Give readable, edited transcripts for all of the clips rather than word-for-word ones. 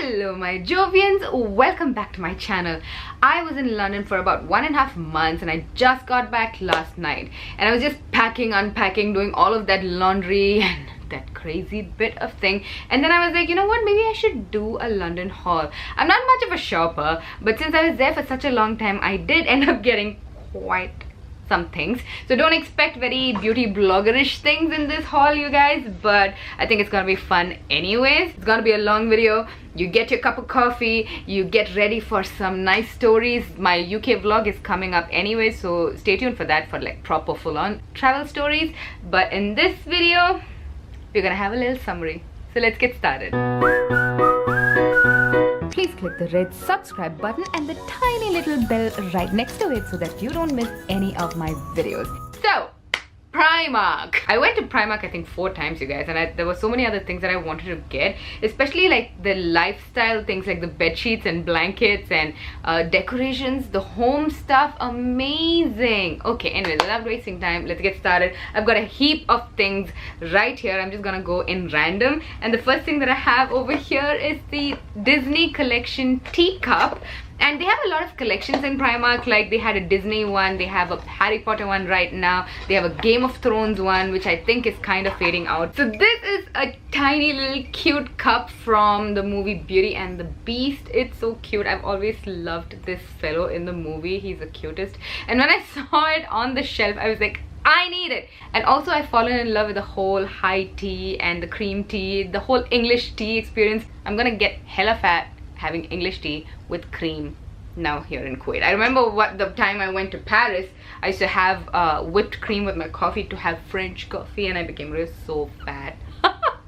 Hello my Jovians, welcome back to my channel. I was in London for about 1.5 months and I just got back last night, and I was just packing, unpacking, doing all of that laundry and that crazy bit of thing, and then I was like, you know what, maybe I should do a London haul. I'm not much of a shopper, but since I was there for such a long time, I did end up getting quite some things, so don't expect very beauty bloggerish things in this haul, you guys, but I think it's gonna be fun anyways. It's gonna be a long video. You get your cup of coffee, you get ready for some nice stories. My UK vlog is coming up anyway, so stay tuned for that, for like proper full-on travel stories. But in this video we're gonna have a little summary, so let's get started. Please click the red subscribe button and the tiny little bell right next to it so that you don't miss any of my videos. So, Primark. I went to Primark I think 4 times, you guys, and there were so many other things that I wanted to get, especially like the lifestyle things like the bed sheets and blankets and decorations, the home stuff. Amazing. Okay, anyways, without wasting time, let's get started. I've got a heap of things right here. I'm just gonna go in random, and the first thing that I have over here is the Disney collection teacup. And they have a lot of collections in Primark, like they had a Disney one, they have a Harry Potter one right now, they have a Game of Thrones one, which I think is kind of fading out. So this is a tiny little cute cup from the movie Beauty and the Beast. It's so cute. I've always loved this fellow in the movie. He's the cutest. And when I saw it on the shelf, I was like, I need it. And also I've fallen in love with the whole high tea and the cream tea, the whole English tea experience. I'm gonna get hella fat having English tea with cream now here in Kuwait. I remember the time I went to Paris, I used to have whipped cream with my coffee to have French coffee, and I became really so fat.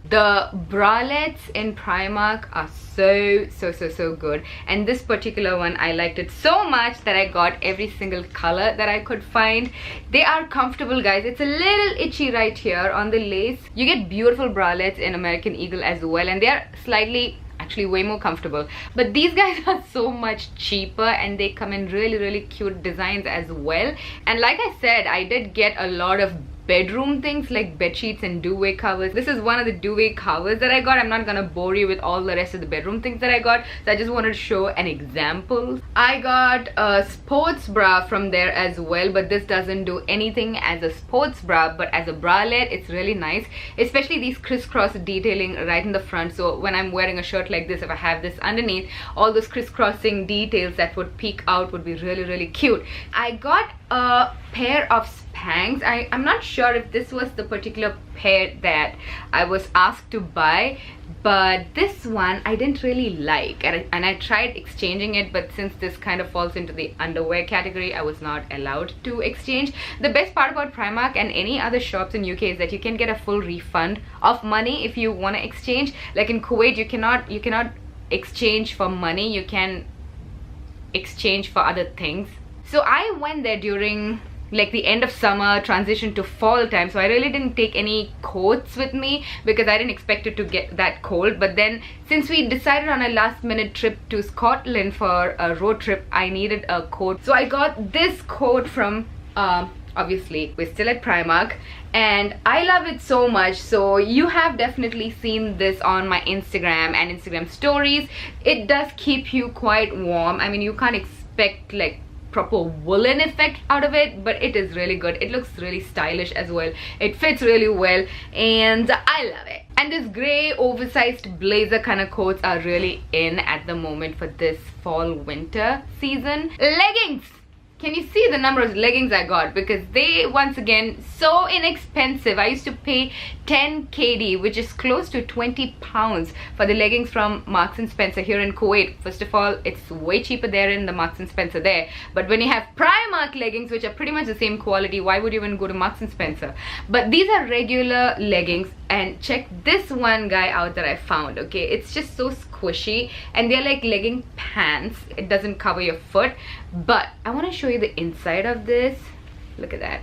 The bralettes in Primark are so good, and this particular one I liked it so much that I got every single color that I could find. They are comfortable, guys. It's a little itchy right here on the lace. You get beautiful bralettes in American Eagle as well, and they are slightly, actually way more comfortable, but these guys are so much cheaper and they come in really cute designs as well. And like I said, I did get a lot of bedroom things like bed sheets and duvet covers. This is one of the duvet covers that I got. I'm not gonna bore you with all the rest of the bedroom things that I got, so I just wanted to show an example. I got a sports bra from there as well, but this doesn't do anything as a sports bra, but as a bralette it's really nice, especially these crisscross detailing right in the front. So when I'm wearing a shirt like this, if I have this underneath, all those crisscrossing details that would peek out would be really cute. I got a pair of Spanx. I'm not sure if this was the particular pair that I was asked to buy, but this one I didn't really like, and I tried exchanging it, but since this kind of falls into the underwear category, I was not allowed to exchange. The best part about Primark and any other shops in UK is that you can get a full refund of money if you want to exchange. Like in Kuwait, you cannot exchange for money, you can exchange for other things. So I went there during like the end of summer, transition to fall time, so I really didn't take any coats with me because I didn't expect it to get that cold. But then since we decided on a last minute trip to Scotland for a road trip, I needed a coat, so I got this coat from obviously we're still at Primark, and I love it so much. So you have definitely seen this on my Instagram and Instagram stories. It does keep you quite warm. I mean, you can't expect like proper woolen effect out of it, but it is really good. It looks really stylish as well. It fits really well and I love it. And this gray oversized blazer kind of coats are really in at the moment for this fall winter season. Leggings! Can you see the number of leggings I got? Because they, once again, so inexpensive. I used to pay 10 KD, which is close to 20 pounds for the leggings from Marks & Spencer here in Kuwait. First of all, it's way cheaper there in the Marks & Spencer there. But when you have Primark leggings, which are pretty much the same quality, why would you even go to Marks & Spencer? But these are regular leggings, and check this one guy out that I found, okay? It's just so squishy, and they're like legging pants. It doesn't cover your foot, but I want to show you the inside of this. Look at that.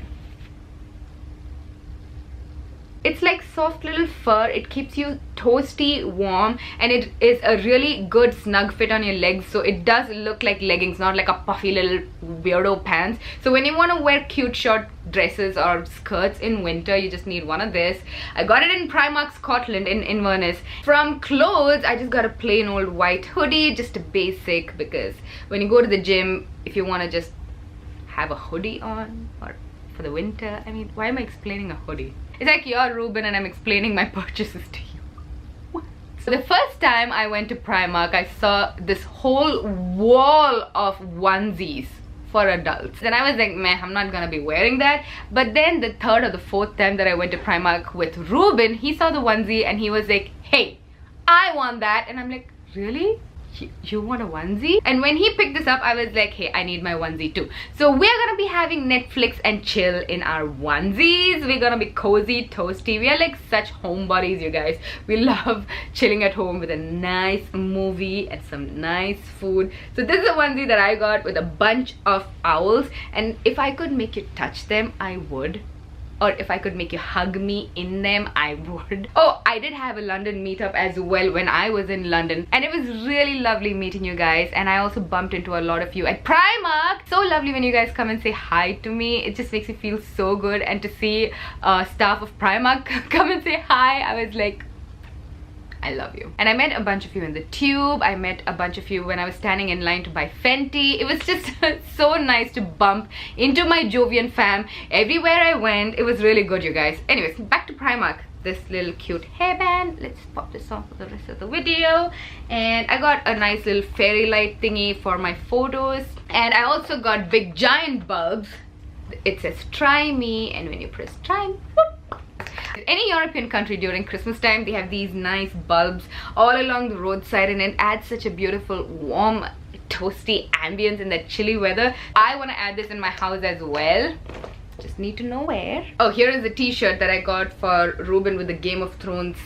It's like soft little fur. It keeps you toasty, warm, and it is a really good snug fit on your legs. So it does look like leggings, not like a puffy little weirdo pants. So when you want to wear cute short dresses or skirts in winter, you just need one of this. I got it in Primark Scotland in Inverness. From clothes, I just got a plain old white hoodie, just a basic, because when you go to the gym, if you want to just have a hoodie on or for the winter, I mean, why am I explaining a hoodie? It's like you're Ruben and I'm explaining my purchases to you. What? So the first time I went to Primark, I saw this whole wall of onesies for adults. Then I was like, meh, I'm not gonna be wearing that. But then the third or the fourth time that I went to Primark with Ruben, he saw the onesie and he was like, hey, I want that. And I'm like, really? You want a onesie? And when he picked this up, I was like, hey, I need my onesie too. So we're gonna be having Netflix and chill in our onesies. We're gonna be cozy, toasty. We are like such homebodies, you guys. We love chilling at home with a nice movie and some nice food. So this is a onesie that I got with a bunch of owls, and if I could make you touch them, I would. Or if I could make you hug me in them, I would. Oh, I did have a London meetup as well when I was in London, and it was really lovely meeting you guys. And I also bumped into a lot of you at Primark. So lovely when you guys come and say hi to me. It just makes me feel so good. And to see staff of Primark come and say hi, I was like, I love you. And I met a bunch of you in the tube. I met a bunch of you when I was standing in line to buy Fenty. It was just so nice to bump into my Jovian fam everywhere I went. It was really good, you guys. Anyways, back to Primark. This little cute hairband. Let's pop this on for the rest of the video. And I got a nice little fairy light thingy for my photos. And I also got big giant bulbs. It says try me, and when you press try me, whoop. Any European country during Christmas time, they have these nice bulbs all along the roadside, and it adds such a beautiful warm toasty ambience in that chilly weather. I want to add this in my house as well. Just need to know where. Oh, here is the t-shirt that I got for Ruben with the Game of Thrones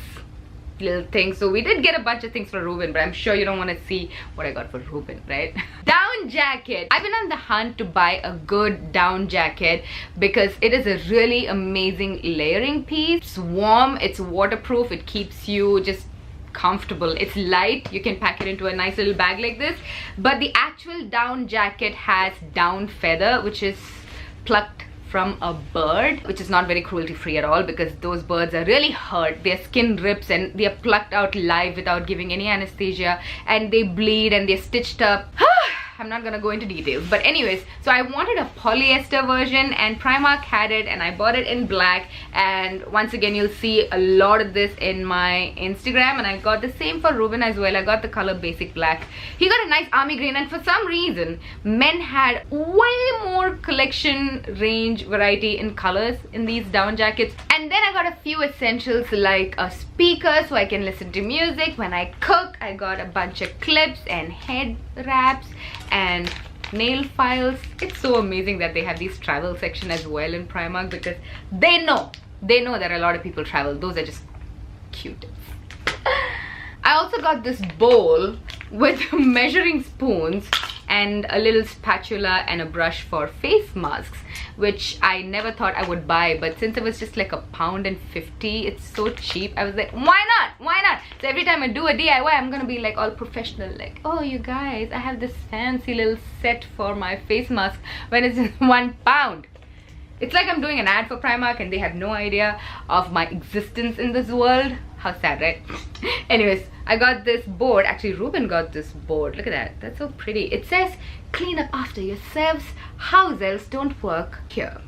little thing. So we did get a bunch of things for Ruben, but I'm sure you don't want to see what I got for Ruben, right? Down jacket. I've been on the hunt to buy a good down jacket because it is a really amazing layering piece. It's warm, it's waterproof, it keeps you just comfortable. It's light, you can pack it into a nice little bag like this. But the actual down jacket has down feather, which is plucked from a bird, which is not very cruelty free at all, because those birds are really hurt. Their skin rips and they are plucked out live without giving any anesthesia, and they bleed and they're stitched up. I'm not gonna go into details, but anyways, so I wanted a polyester version and Primark had it, and I bought it in black. And once again, you'll see a lot of this in my Instagram, and I got the same for Ruben as well. I got the color basic black. He got a nice army green, and for some reason men had way more collection range variety in colors in these down jackets. And then I got a few essentials like a speaker so I can listen to music when I cook. I got a bunch of clips and head wraps and nail files. It's so amazing that they have these travel section as well in Primark, because they know that a lot of people travel. Those are just cute. I also got this bowl with measuring spoons and a little spatula and a brush for face masks, which I never thought I would buy, but since it was just like £1.50, it's so cheap, I was like, why not? Why not? So every time I do a DIY, I'm gonna be like all professional, like, oh, you guys, I have this fancy little set for my face mask when it's just £1. It's like I'm doing an ad for Primark and they have no idea of my existence in this world. How sad, right? Anyways, I got this board. Actually, Ruben got this board. Look at that. That's so pretty. It says, clean up after yourselves. House elves don't work here.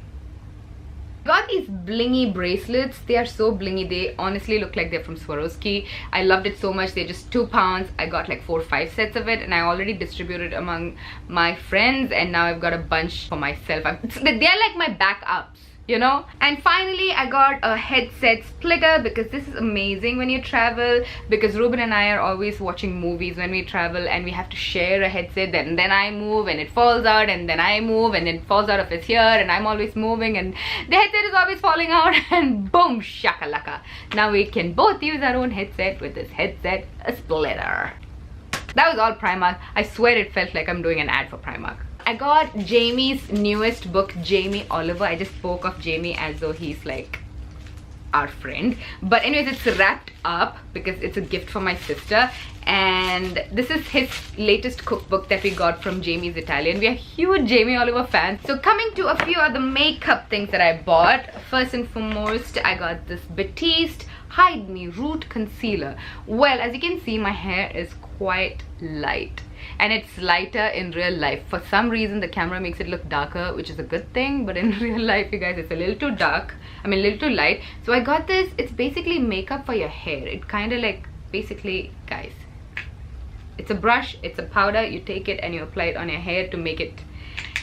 Got these blingy bracelets. They are so blingy. They honestly look like they're from Swarovski. I loved it so much. They're just £2. I got like 4 or 5 sets of it, and I already distributed among my friends, and now I've got a bunch for myself. They're like my backups, you know. And finally, I got a headset splitter, because this is amazing when you travel, because Ruben and I are always watching movies when we travel, and we have to share a headset. Then I move and it falls out, and then I move and it falls out of his ear, and I'm always moving and the headset is always falling out, and boom shakalaka, now we can both use our own headset with this headset splitter. That was all Primark. I swear it felt like I'm doing an ad for Primark. I got Jamie's newest book, Jamie Oliver. I just spoke of Jamie as though he's like our friend. But anyways, it's wrapped up because it's a gift for my sister, and this is his latest cookbook that we got from Jamie's Italian. We are huge Jamie Oliver fans. So coming to a few other makeup things that I bought. First and foremost, I got this Batiste Hide Me Root Concealer. Well, as you can see, my hair is quite light, and it's lighter in real life. For some reason the camera makes it look darker, which is a good thing, but in real life, you guys, it's a little too dark. I mean, a little too light. So I got this. It's basically makeup for your hair. It kind of like, basically, guys, it's a brush, it's a powder, you take it and you apply it on your hair to make it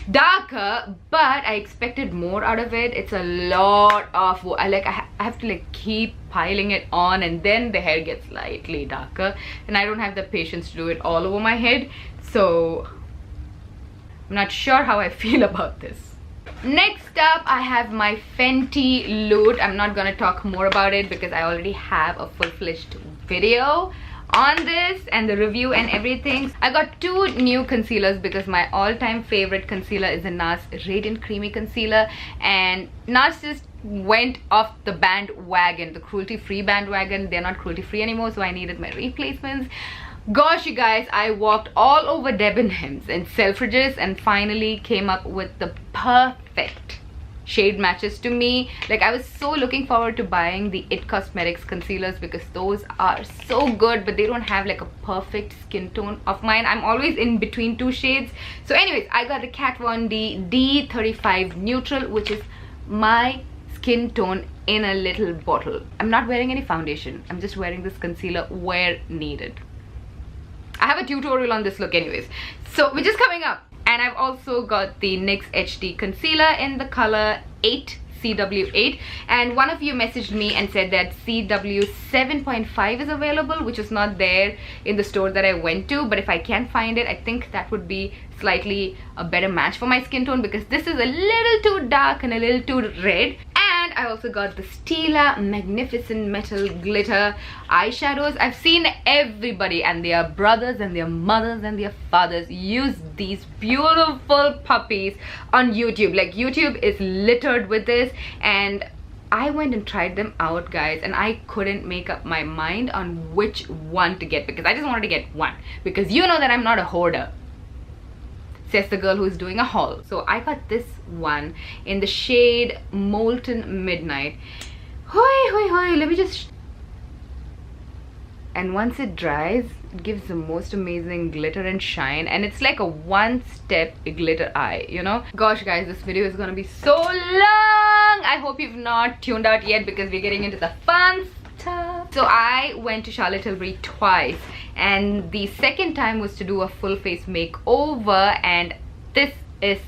darker, but I expected more out of it. It's a lot of, I have to like keep piling it on, and then the hair gets slightly darker, and I don't have the patience to do it all over my head, so I'm not sure how I feel about this. Next up, I have my Fenty Loot. I'm not gonna talk more about it because I already have a full-fledged video on this and the review and everything. I got two new concealers because my all-time favorite concealer is the NARS Radiant Creamy Concealer, and NARS just went off the bandwagon, the cruelty-free bandwagon. They're not cruelty-free anymore, so I needed my replacements. Gosh, you guys, I walked all over Debenhams and Selfridges and finally came up with the perfect shade matches to me. Like, I was so looking forward to buying the IT Cosmetics concealers because those are so good, but they don't have like a perfect skin tone of mine. I'm always in between two shades. So anyways, I got the Kat Von D D35 Neutral, which is my skin tone in a little bottle. I'm not wearing any foundation. I'm just wearing this concealer where needed. I have a tutorial on this look anyways, so which is coming up. And I've also got the NYX HD concealer in the color 8 CW8, and one of you messaged me and said that CW 7.5 is available, which is not there in the store that I went to, but if I can find it, I think that would be slightly a better match for my skin tone because this is a little too dark and a little too red. And I also got the Stila Magnificent Metal Glitter eyeshadows. I've seen everybody and their brothers and their mothers and their fathers use these beautiful puppies on YouTube. Like, YouTube is littered with this, and I went and tried them out, guys, and I couldn't make up my mind on which one to get because I just wanted to get one because you know that I'm not a hoarder, says the girl who's doing a haul. So I got this one in the shade Molten Midnight. Hoi hoi hoi, let me just... And once it dries, it gives the most amazing glitter and shine, and it's like a one-step glitter eye, you know. Gosh, guys, this video is gonna be so long. I hope you've not tuned out yet because we're getting into the fun stuff. So I went to Charlotte Tilbury twice, and the second time was to do a full face makeover, and this is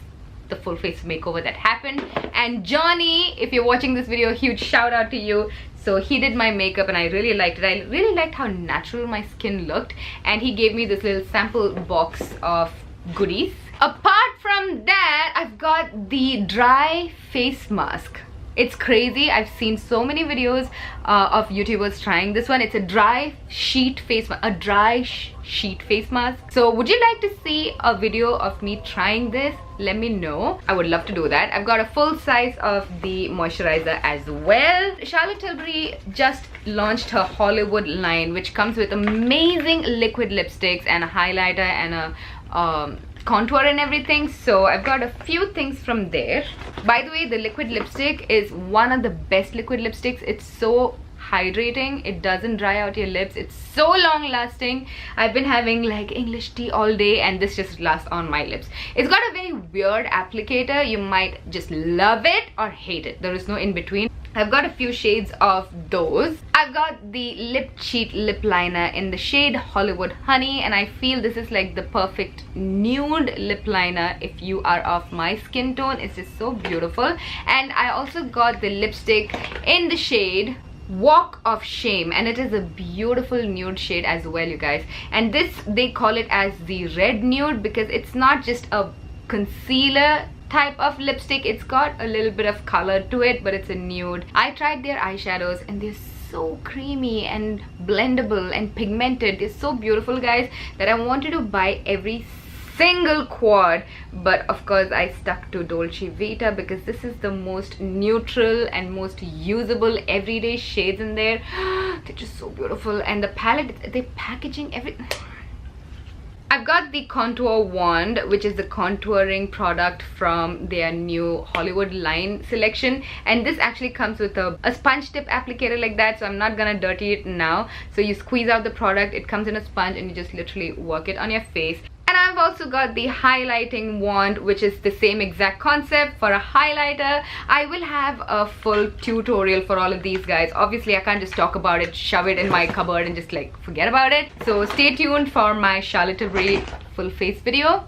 the full face makeover that happened. And Johnny, if you're watching this video, huge shout out to you. So he did my makeup and I really liked it. I really liked how natural my skin looked, and he gave me this little sample box of goodies. Apart from that, I've got the dry face mask. It's crazy. I've seen so many videos of YouTubers trying this one. It's a dry sheet face mask, a dry sheet face mask. So would you like to see a video of me trying this? Let me know. I would love to do that. I've got a full size of the moisturizer as well. Charlotte Tilbury just launched her Hollywood line, which comes with amazing liquid lipsticks and a highlighter and a contour and everything. So I've got a few things from there. By the way, the liquid lipstick is one of the best liquid lipsticks. It's so hydrating, it doesn't dry out your lips, it's so long lasting. I've been having like English tea all day and this just lasts on my lips. It's got a very weird applicator. You might just love it or hate it. There is no in between. I've got a few shades of those. I've got the Lip Cheat lip liner in the shade Hollywood Honey, and I feel this is like the perfect nude lip liner if you are of my skin tone. It's just so beautiful. And I also got the lipstick in the shade Walk of Shame, and it is a beautiful nude shade as well, you guys. And this, they call it as the red nude because it's not just a concealer type of lipstick, it's got a little bit of color to it, but it's a nude. I tried their eyeshadows and they're so creamy and blendable and pigmented. They're so beautiful, guys, that I wanted to buy every single quad, but of course I stuck to Dolce Vita because this is the most neutral and most usable everyday shades in there. They're just so beautiful, and the palette, the packaging, everything. I've got the contour wand, which is the contouring product from their new Hollywood line selection, and this actually comes with a sponge tip applicator like that, so I'm not gonna dirty it now. So you squeeze out the product, it comes in a sponge, and you just literally work it on your face. And I've also got the highlighting wand, which is the same exact concept for a highlighter. I will have a full tutorial for all of these guys. Obviously, I can't just talk about it, shove it in my cupboard and just like forget about it. So stay tuned for my Charlotte Tilbury full face video.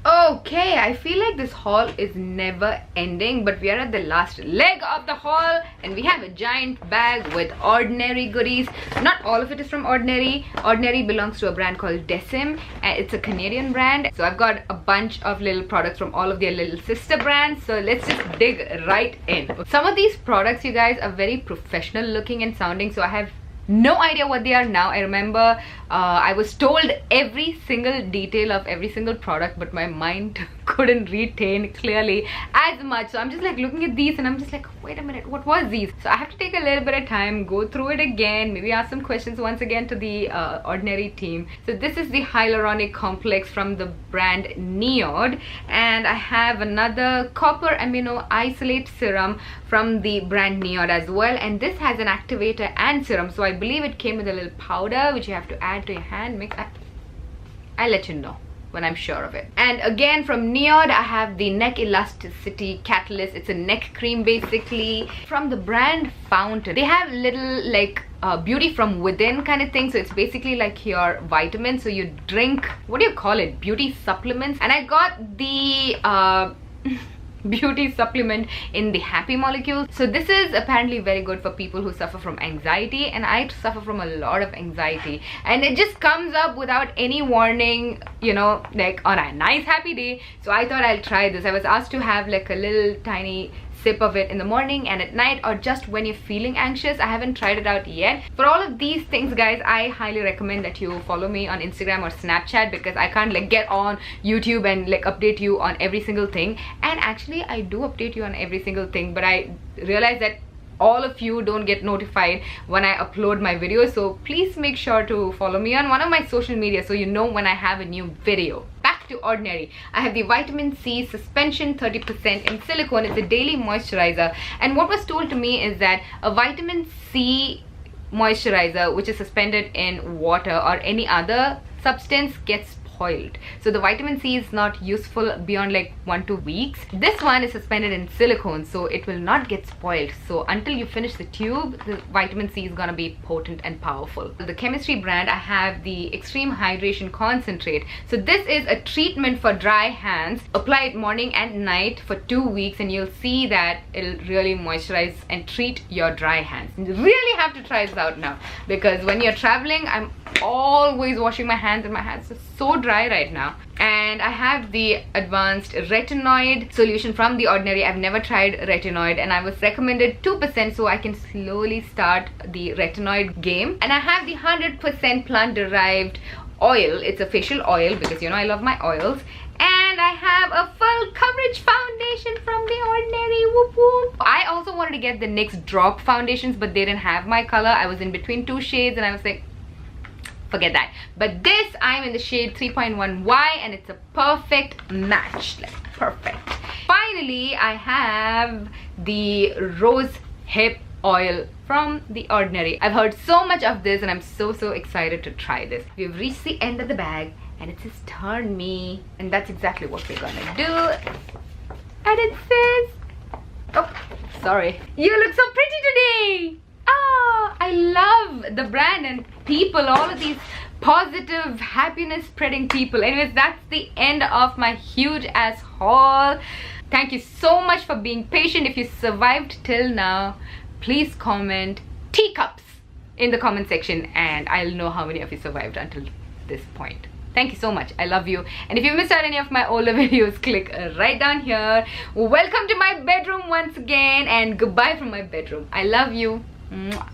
Okay, I feel like this haul is never ending, but we are at the last leg of the haul, and we have a giant bag with Ordinary goodies. Not all of it is from Ordinary. Ordinary belongs to a brand called Deceim, and it's a Canadian brand. So I've got a bunch of little products from all of their little sister brands, so let's just dig right in. Some of these products, you guys, are very professional looking and sounding, so I have no idea what they are now. I remember I was told every single detail of every single product, but my mind couldn't retain clearly as much. So I'm just like looking at these and I'm just like, wait a minute, what was these? So I have to take a little bit of time, go through it again, maybe ask some questions once again to the Ordinary team. So this is the hyaluronic complex from the brand Neod, and I have another copper amino isolate serum from the brand Neod as well, and this has an activator and serum. So I believe it came with a little powder which you have to add to your hand, mix. I'll let you know when I'm sure of it. And again from Neod, I have the neck elasticity catalyst. It's a neck cream basically from the brand Fountain. They have little like beauty from within kind of thing, so it's basically like your vitamins. So you drink, what do you call it, beauty supplements. And I got the beauty supplement in the Happy Molecule. So this is apparently very good for people who suffer from anxiety, and I suffer from a lot of anxiety, and it just comes up without any warning, you know, like on a nice happy day. So I thought I'll try this. I was asked to have like a little tiny sip of it in the morning and at night, or just when you're feeling anxious. I haven't tried it out yet. For all of these things, guys, I highly recommend that you follow me on Instagram or Snapchat, because I can't like get on YouTube and like update you on every single thing. And actually I do update you on every single thing, but I realize that all of you don't get notified when I upload my videos. So please make sure to follow me on one of my social media so you know when I have a new video. Back to Ordinary. I have the vitamin C suspension 30% in silicone. It's a daily moisturizer, and what was told to me is that a vitamin C moisturizer which is suspended in water or any other substance gets spoiled. So the vitamin C is not useful beyond like 1-2 weeks. This one is suspended in silicone, so it will not get spoiled. So until you finish the tube, the vitamin C is gonna be potent and powerful. The chemistry brand, I have the Extreme Hydration Concentrate. So this is a treatment for dry hands. Apply it morning and night for 2 weeks, and you'll see that it'll really moisturize and treat your dry hands. You really have to try this out now, because when you're traveling, I'm always washing my hands, and my hands are so dry right now. And I have the advanced retinoid solution from the Ordinary. I've never tried retinoid, and I was recommended 2%, so I can slowly start the retinoid game. And I have the 100% plant derived oil. It's a facial oil, because you know I love my oils. And I have a full coverage foundation from the Ordinary. Whoop whoop. I also wanted to get the NYX drop foundations, but they didn't have my color. I was in between 2 shades, and I was like, forget that. But this, I'm in the shade 3.1Y, and it's a perfect match, like perfect. Finally, I have the rose hip oil from the Ordinary. I've heard so much of this, and I'm so excited to try this. We've reached the end of the bag, and it says turn me, and that's exactly what we're gonna do. And it says, oh, sorry, you look so pretty today. I love the brand and people, all of these positive, happiness spreading people. Anyways, that's the end of my huge ass haul. Thank you so much for being patient. If you survived till now, please comment teacups in the comment section, and I'll know how many of you survived until this point. Thank you so much. I love you. And if you missed out any of my older videos, click right down here. Welcome to my bedroom once again, and goodbye from my bedroom. I love you. Mwah.